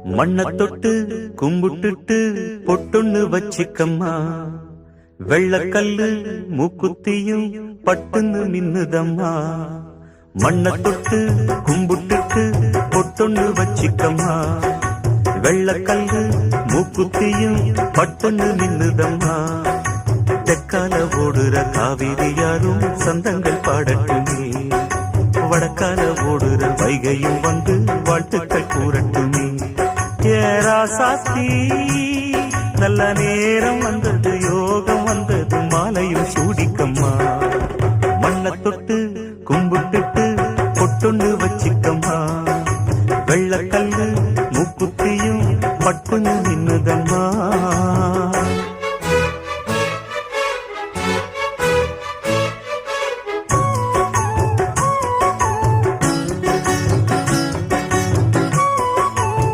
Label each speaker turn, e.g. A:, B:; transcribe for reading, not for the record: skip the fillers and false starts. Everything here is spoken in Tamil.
A: மண்ண தொட்டு கும்பிட்டுட்டு பொட்டொன்னு வச்சிக்கம்மா. வெள்ளக்கல்லு மூக்குத்தியும் பட்டுன்னு மின்னுதம்மா. மண்ண தொட்டு கும்பிட்டுட்டு பொட்டொன்னு வச்சிக்கம்மா. வெள்ளக்கல்லு மூக்குத்தியும் பட்டுன்னு மின்னுதம்மா. தெற்கால ஓடுற காவிரி யாரும் சந்தங்கள் பாடட்டுமே. வடக்கால ஓடுற வைகையும் வந்து வாழ்த்துக்கள் கூறட்டுமே. ஏராசாத்தி நல்ல நேரம் வந்தது, யோகம் வந்தது, மாலையும் சூடிக்கம்மா. மண்ண தொட்டு கும்பிட்டுட்டு பொட்டொன்னு வச்சிக்கம்மா. வெள்ளக்கல்லு மூக்குத்தியும் பட்டுன்னு